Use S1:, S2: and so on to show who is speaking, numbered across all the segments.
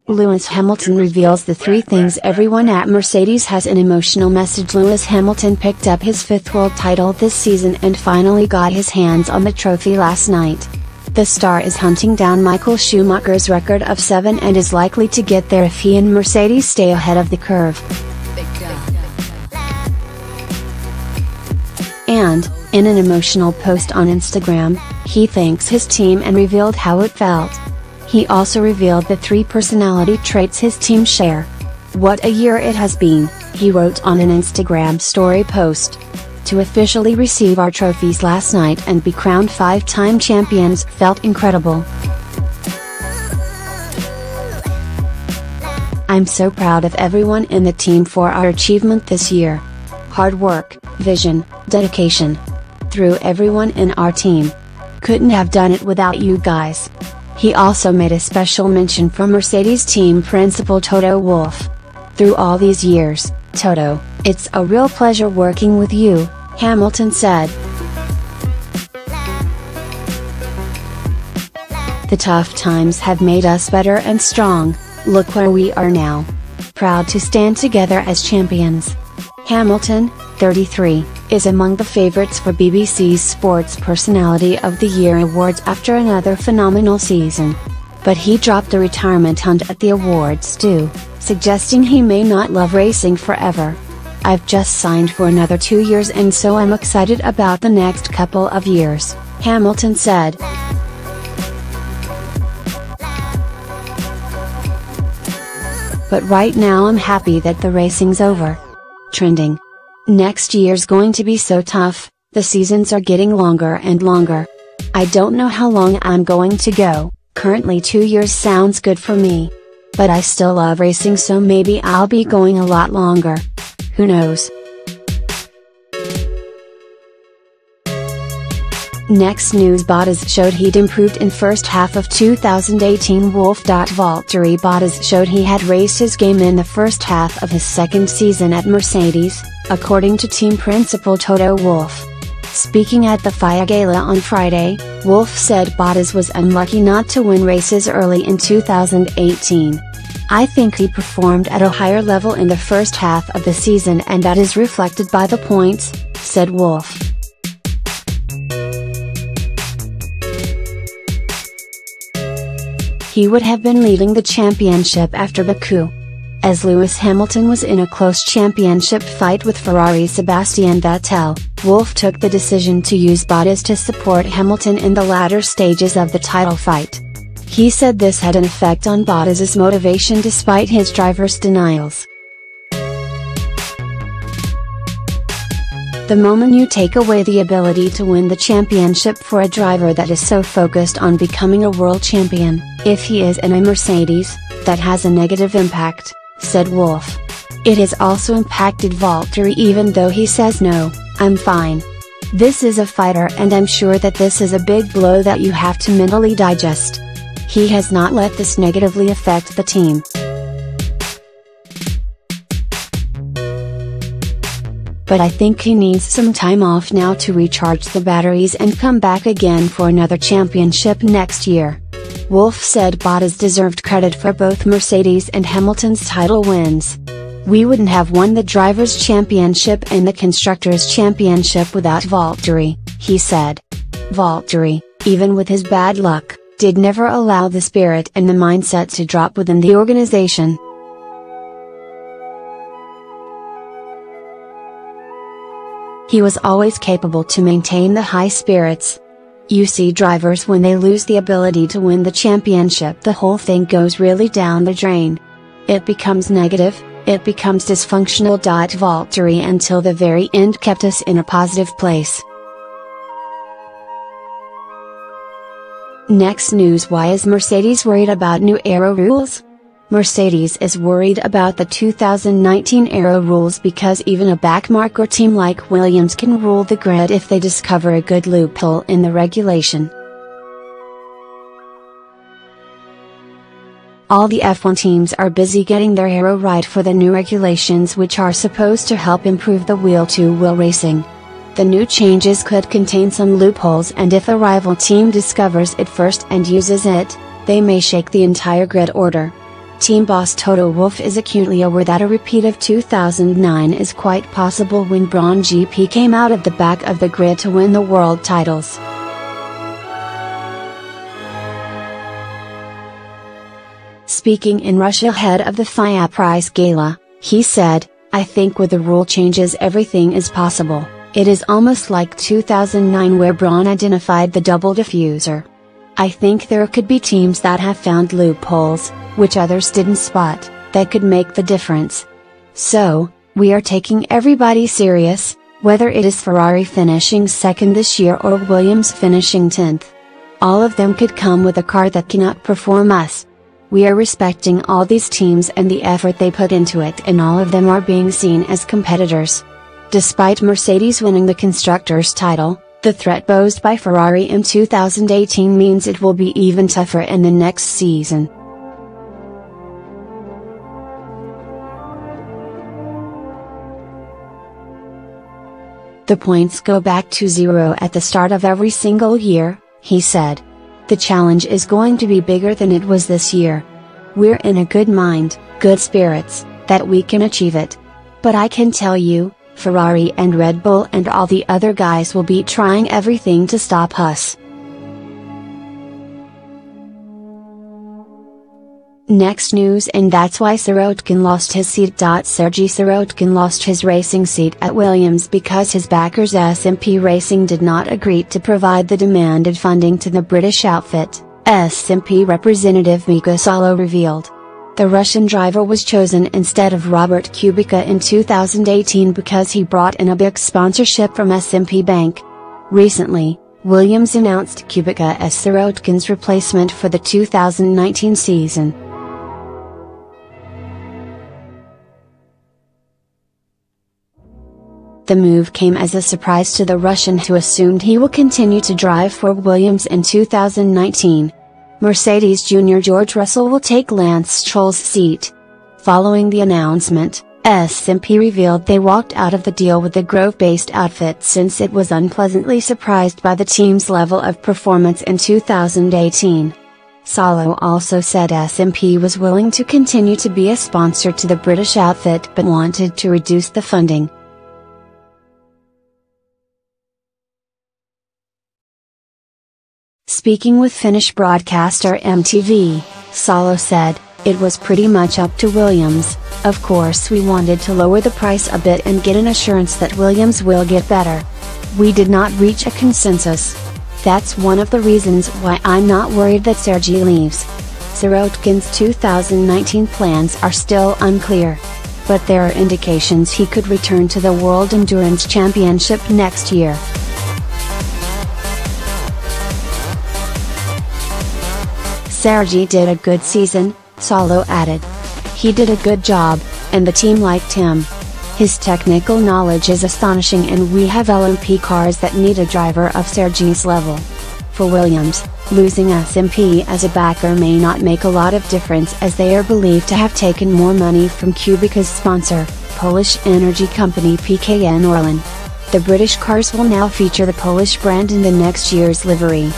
S1: Lewis Hamilton reveals the three things everyone at Mercedes has an emotional message. Lewis Hamilton picked up his fifth world title this season and finally got his hands on the trophy last night. The star is hunting down Michael Schumacher's record of 7 and is likely to get there if he and Mercedes stay ahead of the curve. And, in an emotional post on Instagram, he thanks his team and revealed how it felt. He also revealed the 3 personality traits his team share. "What a year it has been," he wrote on an Instagram story post. "To officially receive our trophies last night and be crowned 5-time champions felt incredible. I'm so proud of everyone in the team for our achievement this year. Hard work, vision, dedication. Through everyone in our team. Couldn't have done it without you guys." He also made a special mention from Mercedes team principal Toto Wolff. "Through all these years, Toto, it's a real pleasure working with you," Hamilton said. "The tough times have made us better and strong. Look where we are now. Proud to stand together as champions." Hamilton, 33, is among the favorites for BBC's Sports Personality of the Year awards after another phenomenal season. But he dropped the retirement hunt at the awards too, suggesting he may not love racing forever. "I've just signed for another 2 years and so I'm excited about the next couple of years," Hamilton said. "But right now I'm happy that the racing's over." Trending. "Next year's going to be so tough, the seasons are getting longer and longer. I don't know how long I'm going to go, currently 2 years sounds good for me. But I still love racing so maybe I'll be going a lot longer. Who knows?" Next news. Bottas showed he'd improved in first half of 2018. Valtteri Bottas showed he had raised his game in the first half of his second season at Mercedes, according to team principal Toto Wolff. Speaking at the FIA Gala on Friday, Wolff said Bottas was unlucky not to win races early in 2018. "I think he performed at a higher level in the first half of the season and that is reflected by the points," said Wolff. He would have been leading the championship after Baku. As Lewis Hamilton was in a close championship fight with Ferrari's Sebastian Vettel, Wolff took the decision to use Bottas to support Hamilton in the latter stages of the title fight. He said this had an effect on Bottas's motivation despite his driver's denials. "The moment you take away the ability to win the championship for a driver that is so focused on becoming a world champion, if he is in a Mercedes, that has a negative impact," said Wolff. "It has also impacted Valtteri even though he says no, I'm fine. This is a fighter and I'm sure that this is a big blow that you have to mentally digest. He has not let this negatively affect the team. But I think he needs some time off now to recharge the batteries and come back again for another championship next year." Wolff said Bottas deserved credit for both Mercedes and Hamilton's title wins. "We wouldn't have won the Drivers' Championship and the Constructors' Championship without Valtteri," he said. Valtteri, even with his bad luck, did never allow the spirit and the mindset to drop within the organization. He was always capable to maintain the high spirits. You see drivers when they lose the ability to win the championship, the whole thing goes really down the drain. It becomes negative, it becomes dysfunctional. Valtteri until the very end kept us in a positive place. Next news. Why is Mercedes worried about new aero rules? Mercedes is worried about the 2019 aero rules because even a backmarker team like Williams can rule the grid if they discover a good loophole in the regulation. All the F1 teams are busy getting their aero right for the new regulations, which are supposed to help improve the wheel-to-wheel racing. The new changes could contain some loopholes, and if a rival team discovers it first and uses it, they may shake the entire grid order. Team boss Toto Wolff is acutely aware that a repeat of 2009 is quite possible when Brawn GP came out of the back of the grid to win the world titles. Speaking in Russia ahead of the FIA Prize Gala, he said, "I think with the rule changes everything is possible. It is almost like 2009 where Brawn identified the double diffuser. I think there could be teams that have found loopholes, which others didn't spot, that could make the difference. So, we are taking everybody serious, whether it is Ferrari finishing second this year or Williams finishing 10th. All of them could come with a car that cannot perform us. We are respecting all these teams and the effort they put into it, and all of them are being seen as competitors." Despite Mercedes winning the Constructors' title, the threat posed by Ferrari in 2018 means it will be even tougher in the next season. "The points go back to zero at the start of every single year," he said. "The challenge is going to be bigger than it was this year. We're in a good mind, good spirits, that we can achieve it. But I can tell you, Ferrari and Red Bull and all the other guys will be trying everything to stop us." Next news, and that's why Sirotkin lost his seat. Sergei Sirotkin lost his racing seat at Williams because his backers SMP Racing did not agree to provide the demanded funding to the British outfit, SMP representative Mika Salo revealed. The Russian driver was chosen instead of Robert Kubica in 2018 because he brought in a big sponsorship from SMP Bank. Recently, Williams announced Kubica as Sirotkin's replacement for the 2019 season. The move came as a surprise to the Russian, who assumed he will continue to drive for Williams in 2019. Mercedes junior George Russell will take Lance Stroll's seat. Following the announcement, SMP revealed they walked out of the deal with the Grove-based outfit since it was unpleasantly surprised by the team's level of performance in 2018. Salo also said SMP was willing to continue to be a sponsor to the British outfit but wanted to reduce the funding. Speaking with Finnish broadcaster MTV, Salo said, "It was pretty much up to Williams. Of course we wanted to lower the price a bit and get an assurance that Williams will get better. We did not reach a consensus. That's one of the reasons why I'm not worried that Sergei leaves. Sirotkin's 2019 plans are still unclear. But there are indications he could return to the World Endurance Championship next year." Sergei did a good season, Salo added. "He did a good job, and the team liked him. His technical knowledge is astonishing, and we have LMP cars that need a driver of Sergei's level." For Williams, losing SMP as a backer may not make a lot of difference, as they are believed to have taken more money from Kubica's sponsor, Polish energy company PKN Orlen. The British cars will now feature the Polish brand in the next year's livery.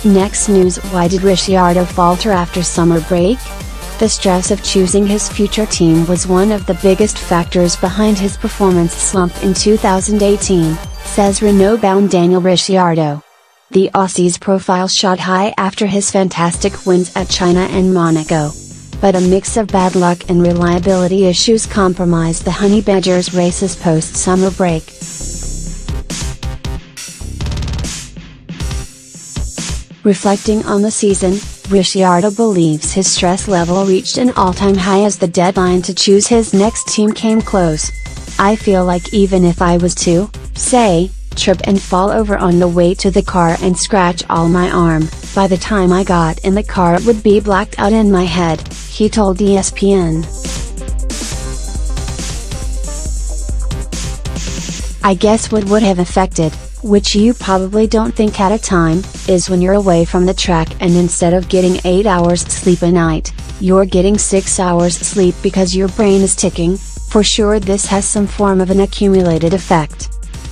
S1: Next news, why did Ricciardo falter after summer break? The stress of choosing his future team was one of the biggest factors behind his performance slump in 2018, says Renault-bound Daniel Ricciardo. The Aussie's profile shot high after his fantastic wins at China and Monaco. But a mix of bad luck and reliability issues compromised the Honey Badgers' races post-summer break. Reflecting on the season, Ricciardo believes his stress level reached an all-time high as the deadline to choose his next team came close. "I feel like even if I was to, say, trip and fall over on the way to the car and scratch all my arm, by the time I got in the car it would be blacked out in my head," he told ESPN. "I guess what would have affected, which you probably don't think at a time, is when you're away from the track and instead of getting 8 hours sleep a night, you're getting 6 hours sleep because your brain is ticking. For sure this has some form of an accumulated effect.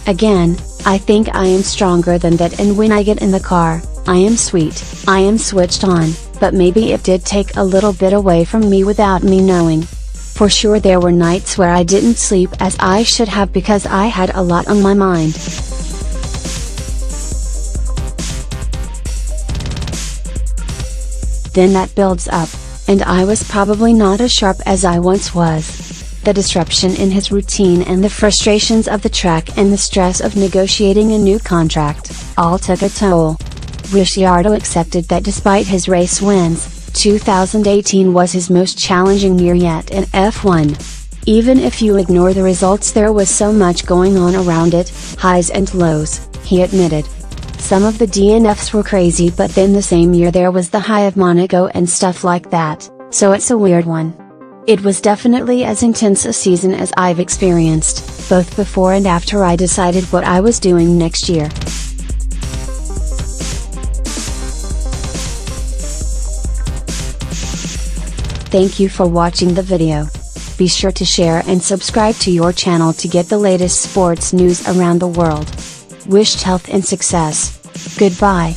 S1: Again, I think I am stronger than that, and when I get in the car, I am sweet, I am switched on, but maybe it did take a little bit away from me without me knowing. For sure there were nights where I didn't sleep as I should have because I had a lot on my mind. Then that builds up, and I was probably not as sharp as I once was. The disruption in his routine and the frustrations of the track and the stress of negotiating a new contract, all took a toll. Ricciardo accepted that despite his race wins, 2018 was his most challenging year yet in F1. Even if you ignore the results, there was so much going on around it, highs and lows, he admitted. Some of the DNFs were crazy, but then the same year there was the high of Monaco and stuff like that, so it's a weird one. It was definitely as intense a season as I've experienced, both before and after I decided what I was doing next year. Thank you for watching the video. Be sure to share and subscribe to your channel to get the latest sports news around the world. Wished health and success. Goodbye.